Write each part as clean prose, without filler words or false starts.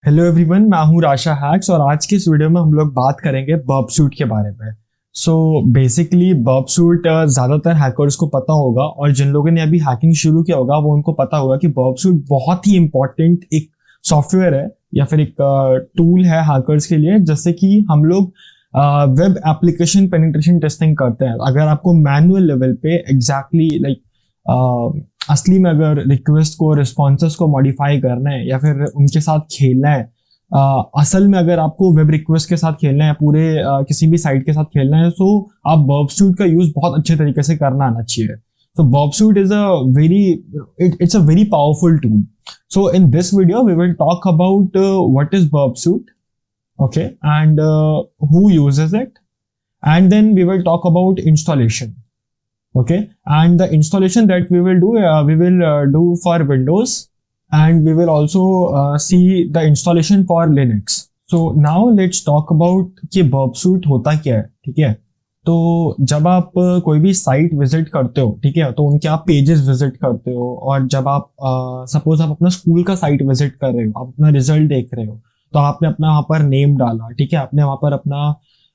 Hello everyone, मैं हूं Rasha hacks और आज की इस वीडियो में हम लोग बात करेंगे बर्ब सूट के बारे में। सो बेसिकली बर्ब सूट ज़्यादातर हैकर्स को पता होगा और जिन लोगों ने अभी हैकिंग शुरू किया होगा वो उनको पता होगा कि बर्ब सूट बहुत ही इंपॉर्टेंट एक सॉफ्टवेयर है या फिर एक टूल है हैकर्स के लिए। जैसे कि हम लोग वेब एप्लीकेशन पेनिट्रेशन टेस्टिंग करते हैं। अगर आपको मैनुअल लेवल पे एग्जैक्टली असली में अगर रिक्वेस्ट को रिस्पॉन्सेस को मॉडिफाई करना है या फिर उनके साथ खेलना है, असल में अगर आपको वेब रिक्वेस्ट के साथ खेलना है, पूरे किसी भी साइट के साथ खेलना है, तो आप बर्ब सूट का यूज बहुत अच्छे तरीके से करना आना चाहिए। So Burp Suite is a it's a very powerful tool. So in this video we will talk about what is Burp Suite, okay, and who uses it, and then we will talk about installation. Okay, and the installation that we will do for Windows, and we will also see the installation for Linux. So now let's talk about कि Burp Suite होता क्या है। ठीक है, तो जब आप कोई भी साइट विजिट करते हो, ठीक है, तो उनके आप पेजेस विजिट करते हो, और जब आप सपोज आप अपना स्कूल का साइट विजिट कर रहे हो, आप अपना रिजल्ट देख रहे हो, तो आपने अपना वहाँ पर नेम डाला, ठीक है, आपने वहाँ पर अपना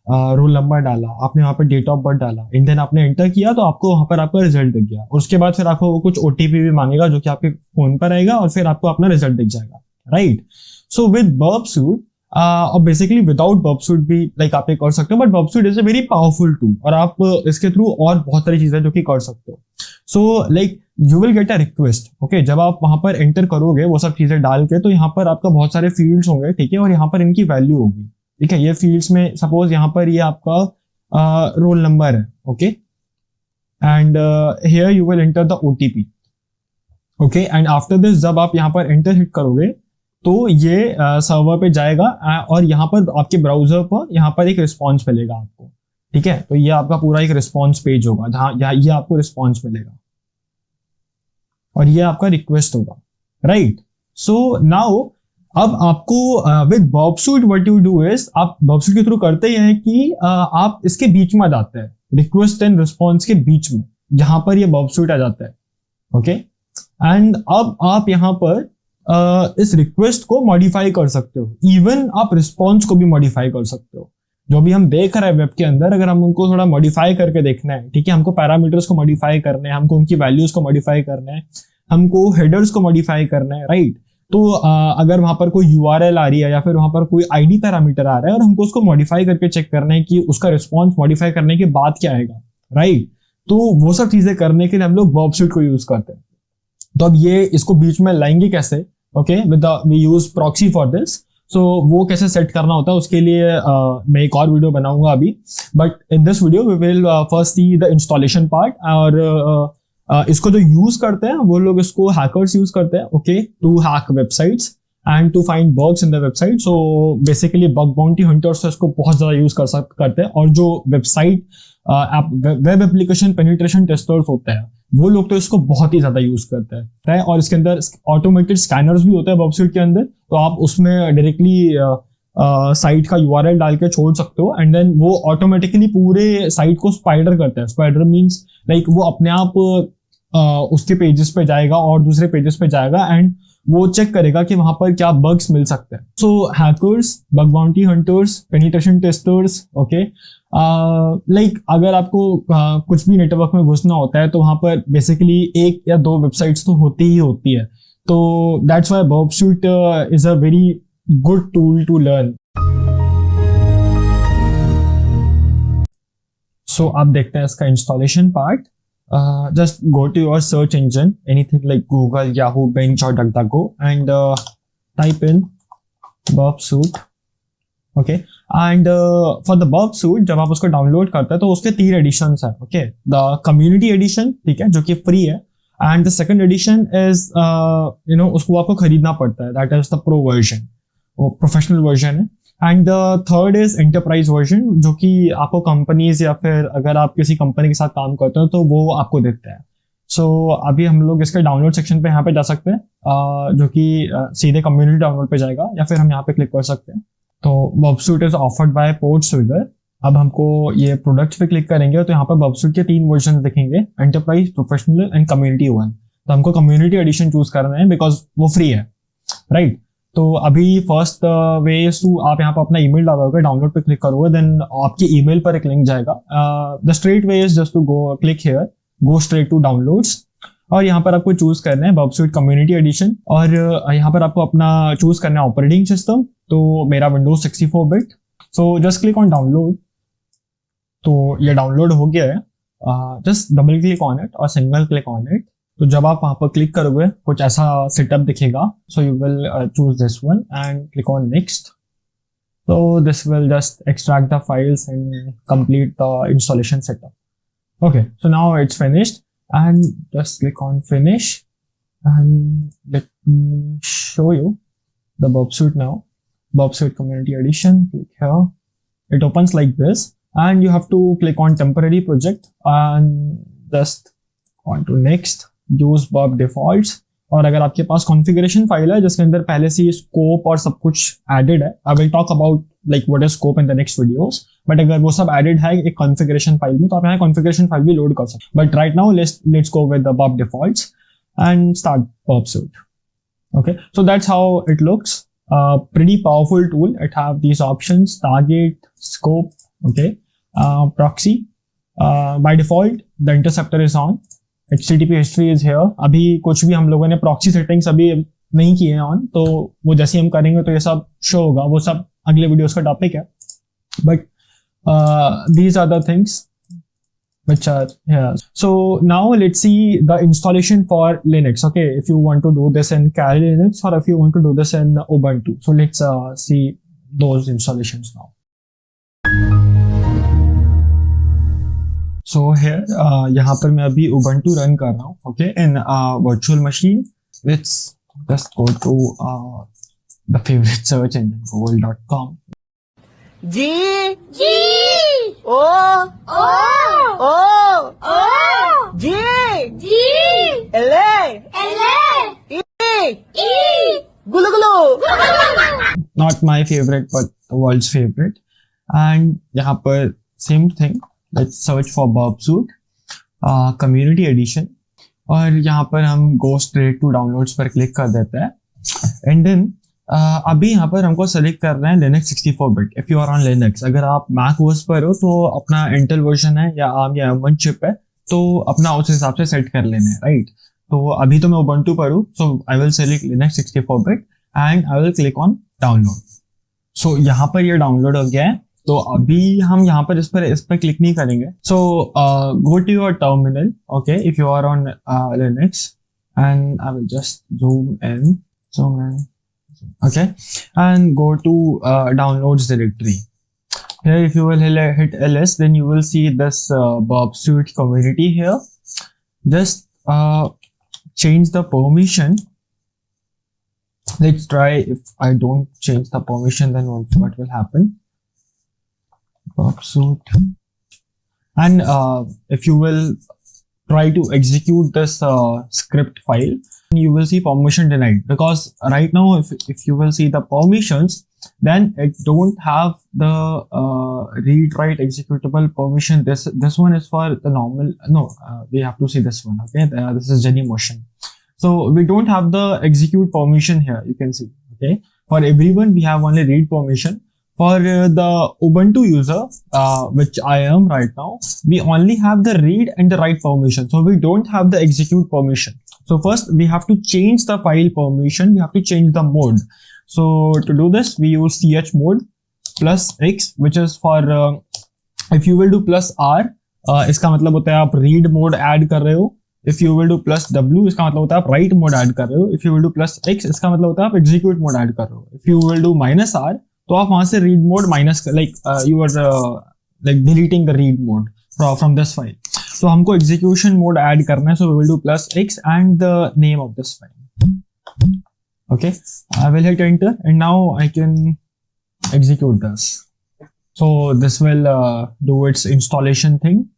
रोल नंबर डाला, आपने वहाँ पर डेट ऑफ बर्थ डाला, एंड देन आपने एंटर किया, तो आपको वहाँ पर आपका रिजल्ट दिख गया। और उसके बाद फिर आपको वो कुछ ओटीपी भी मांगेगा जो कि आपके फोन पर आएगा और फिर आपको अपना रिजल्ट दिख जाएगा, right. So with Burp Suite और बेसिकली विदाउट बर्ब सूट भी लाइक आप ये कर सकते हो, but Burp Suite is a very powerful tool और आप इसके थ्रू और बहुत सारी चीजें जो कि कर सकते हो। So like you will get a request, okay, जब आप वहां पर एंटर करोगे वो सब चीजें डाल के, तो यहाँ पर आपका बहुत सारे फील्ड्स होंगे, ठीक है, और यहाँ पर इनकी वैल्यू होगी, ठीक है। ये फील्ड्स में सपोज यहाँ पर ये आपका रोल नंबर है, okay, and here you will enter the OTP, okay, and after this जब आप यहाँ पर एंटर हिट करोगे तो ये सर्वर पे जाएगा और यहाँ पर आपके ब्राउजर पर यहाँ पर एक रिस्पॉन्स मिलेगा आपको, ठीक है। तो ये आपका पूरा एक रिस्पॉन्स पेज होगा जहाँ ये आपको रिस्पॉन्स मिलेगा और ये आपका रिक्वेस्ट होगा, राइट। सो नाउ अब आपको with Burp Suite what you do is, आप बर्ब सूट के थ्रू करते ही हैं कि आप इसके बीच में आ जाते हैं, रिक्वेस्ट एंड रिस्पॉन्स के बीच में, जहां पर ये बर्ब सूट आ जाता है, ओके। एंड अब आप यहाँ पर इस रिक्वेस्ट को मॉडिफाई कर सकते हो, इवन आप रिस्पॉन्स को भी मॉडिफाई कर सकते हो। जो भी हम देख रहे हैं वेब के अंदर, अगर हम उनको थोड़ा मॉडिफाई करके देखना है, ठीक है, हमको पैरामीटर्स को मॉडिफाई करना है, हमको उनकी वैल्यूज को मॉडिफाई करना है, हमको हेडर्स को मॉडिफाई करना है, राइट। तो अगर वहां पर कोई यूआरएल आ रही है या फिर वहां पर कोई आईडी पैरामीटर आ रहा है और हमको उसको मॉडिफाई करके चेक करना है कि उसका रिस्पॉन्स मॉडिफाई करने के बाद क्या आएगा, राइट। तो वो सब चीजें करने के लिए हम लोग बर्ब सूट को यूज करते हैं। तो अब ये इसको बीच में लाएंगे कैसे, okay, we use proxy for this. So वो कैसे सेट करना होता है उसके लिए मैं एक और वीडियो बनाऊंगा अभी, but in this video we will first see the installation part. और इसको जो यूज करते हैं वो लोग, इसको हैकर्स यूज करते हैं, okay, to hack websites and to find bugs in the website. So basically bug bounty hunters इसको बहुत ज्यादा यूज करते हैं, और जो website web application penetration testers होते हैं वो लोग तो इसको बहुत ही ज्यादा यूज करते हैं। और इसके अंदर ऑटोमेटेड स्कैनर्स भी होते हैं बर्ब सूट के अंदर, तो आप उसमें डायरेक्टली साइट का यूआरएल डाल के छोड़ सकते हो, एंड देन वो ऑटोमेटिकली पूरे साइट को स्पाइडर करता है। स्पाइडर मींस लाइक वो अपने आप उसके पेजेस पे जाएगा और दूसरे पेजेस पे जाएगा, एंड वो चेक करेगा कि वहां पर क्या बग्स मिल सकते हैं। So hackers, bug bounty hunters, penetration testers, okay, like अगर आपको कुछ भी नेटवर्क में घुसना होता है तो वहां पर बेसिकली एक या दो वेबसाइट्स तो होती ही होती है। तो that's why Burp Suite is a very good tool to learn. So आप देखते हैं इसका installation part. Just go to your search engine, anything like Google, Yahoo, Bing, or DuckDuckGo, and type in Burp Suite, okay. And for the Burp Suite, जब आप उसको download करते हैं तो उसके 3 एडिशंस हैं, ओके। द कम्युनिटी एडिशन, ठीक है, जो कि फ्री है, and the second edition is उसको आपको खरीदना पड़ता है, that is the pro version, वो प्रोफेशनल वर्जन है। And the third is enterprise version, जो कि आपको कंपनीज या फिर अगर आप किसी कंपनी के साथ काम करते हो तो वो आपको देते हैं। सो अभी हम लोग इसके डाउनलोड सेक्शन पे यहाँ पे जा सकते हैं, जो कि सीधे कम्युनिटी डाउनलोड पे जाएगा, या फिर हम यहाँ पे क्लिक कर सकते हैं। तो Burp Suite is offered by PortSwigger. अब हमको ये प्रोडक्ट्स पे क्लिक करेंगे तो यहाँ पर बर्ब सूट के 3 वर्जन दिखेंगे, एंटरप्राइज, प्रोफेशनल एंड कम्युनिटी 1। तो हमको कम्युनिटी एडिशन चूज करना है बिकॉज वो फ्री है, राइट। तो अभी फर्स्ट वे इज टू, आप यहाँ पर अपना ईमेल डालोगे, डाउनलोड पे क्लिक करोगे, देन आपके ईमेल पर एक लिंक जाएगा. The straight way is just to go click here, go straight to downloads, और यहाँ पर आपको चूज करना है बर्बसूट कम्युनिटी एडिशन, और यहाँ पर आपको अपना चूज करना है ऑपरेटिंग सिस्टम. तो मेरा Windows 64 bit, so just click on download. तो ये डाउनलोड हो गया है. Just double click on it और सिंगल क्लिक ऑन इट. तो जब आप वहां पर क्लिक करोगे कुछ ऐसा सेटअप दिखेगा. So you will choose this one and click on next. So this will just extract the files and complete the installation setup. Okay, so now it's finished, and just click on finish, and let me show you the Bobsuit now. Bobsuit Community Edition, click here. It opens like this, and you have to click on temporary project and just on to next, use Bob defaults. और अगर आपके पास configuration file है जिसके अंदर पहले से scope और सब कुछ एडेड है, I will talk about like what is scope in the next videos, but अगर वो सब एडेड है एक कॉन्फ़िगरेशन फाइल में, तो आप यहाँ कॉन्फ़िगरेशन फाइल भी लोड कर सकते हैं. But right now let's go with the बॉब defaults and start Burp Suite. Okay, so that's how it looks. Pretty powerful tool. It have these options: target, scope, okay, proxy. By default, the interceptor is on. HTTP history is here. अभी कुछ भी हम लोगों ने proxy settings अभी नहीं किए हैं ऑन, तो वो जैसे हम करेंगे तो ये सब शो होगा. वो सब अगले वीडियोस का टॉपिक है. But these are the things which are here. So now let's see the installation for Linux. Okay, if you want to do this in Kali Linux or if you want to do this in Ubuntu. So let's see those installations now. So here, यहाँ पर मैं अभी Ubuntu run कर रहा हूँ. Okay, in virtual machine. Let's just go to the favorite search engine, google.com. G G O O O O G G L E Gulu Gulu. Not my favorite, but the world's favorite. And यहाँ पर same thing. Let's search for Bobsuit Community Edition. और यहाँ पर हम go straight to downloads पर click कर देते हैं. And then अभी यहाँ पर हमको सेलेक्ट करना है Linux 64-bit. If you are on Linux, अगर आप Mac OS पर हो तो अपना Intel वर्जन है या ARM या M1 चिप है, तो अपना उस हिसाब से सेट कर लेना है, राइट. तो अभी तो मैं Ubuntu पर हूँ, so I will select Linux 64-bit and I will click on download. So यहाँ पर ये डाउनलोड हो गया है. तो अभी हम यहाँ पर इस पर क्लिक नहीं करेंगे. So go to your terminal. Okay, if you are on Linux, and I will just zoom in. Okay, and go to downloads directory. Here if you will hit ls, then you will see this Bobsuit community here. Just change the permission. Let's try. If I don't change the permission, then what will happen? Bobsuit, and if you will try to execute this script file, you will see permission denied, because right now if you will see the permissions, then it don't have the read write executable permission. This one is for the normal. We have to see this one. Okay, this is Genymotion. So we don't have the execute permission here. You can see. Okay, for everyone we have only read permission. For the Ubuntu user, which I am right now, we only have the read and the write permission. So we don't have the execute permission. So first we have to change the file permission. We have to change the mode. So to do this, we use chmod plus x, which is for if you will do plus r, इसका मतलब होता है आप read mode add कर रहे हो. If you will do plus w, इसका मतलब होता है आप write mode add कर रहे हो. If you will do plus x, इसका मतलब होता है आप execute mode add कर रहे हो. If you will do minus r, तो आप वहां से read mode minus you are like deleting the read mode from this file. So हमको execution mode add करना है, so we will do plus x and the name of this file. Okay, I will hit enter and now I can execute this. So this will do its installation thing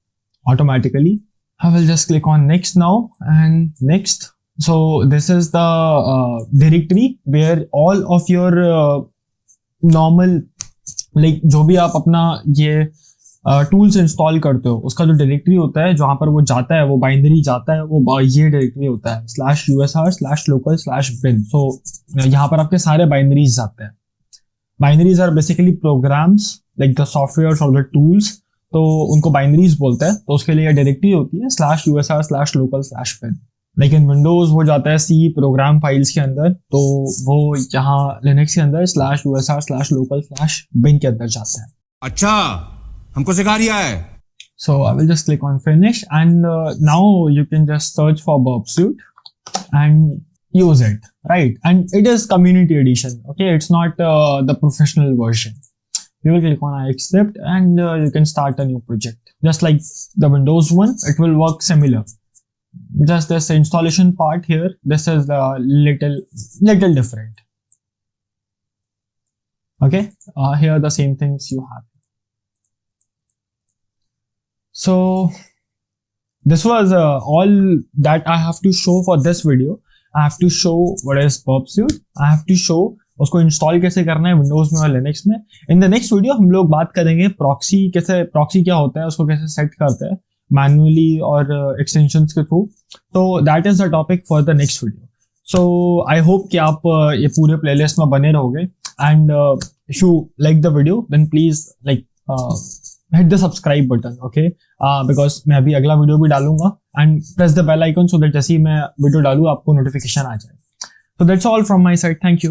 automatically. I will just click on next now and next. So this is the directory where all of your normal, like जो भी आप अपना ये tools install करते हो उसका जो directory होता है जहाँ पर वो जाता है, वो बाइनरी जाता है, वो ये डायरेक्टरी होता है /usr/local/bin। सो यहाँ पर आपके सारे बाइनरीज जाते हैं। Binaries are basically programs like the software और द टूल्स, तो उनको बाइनरीज बोलते हैं। तो उसके लिए डायरेक्टरी होती है /usr/local/bin। लेकिन विंडोज वो जाता है सी प्रोग्राम फाइल्स के अंदर, तो वो यहाँ लिनक्स के अंदर /usr/local/bin के अंदर जाता है। अच्छा, हमको सिखा रिया है। So I will just click on finish, and now you can just search for Burp Suite and use it, right? And it is community edition, okay? It's not the professional version. You will click on I accept, and you can start a new project. Just like the Windows one, it will work similar. Just this installation part here, this is the little different. Okay, here the same things you have. So this was all that I have to show for this video. I have to show what is Burp Suite. I have to show उसको install कैसे करना है Windows में और Linux में। In the next video हम लोग बात करेंगे प्रॉक्सी क्या होता है, उसको कैसे सेट करते हैं मैन्युअली और एक्सटेंशंस के थ्रू। तो that is the topic for the next video. So I hope कि आप ये पूरे प्लेलिस्ट में बने रहोगे, and if you like the video then please hit the subscribe button, okay? Because मैं अभी अगला वीडियो भी डालूंगा, and press the bell icon so that जैसे ही मैं वीडियो डालूँ आपको नोटिफिकेशन आ जाए। So that's all from my side. Thank you.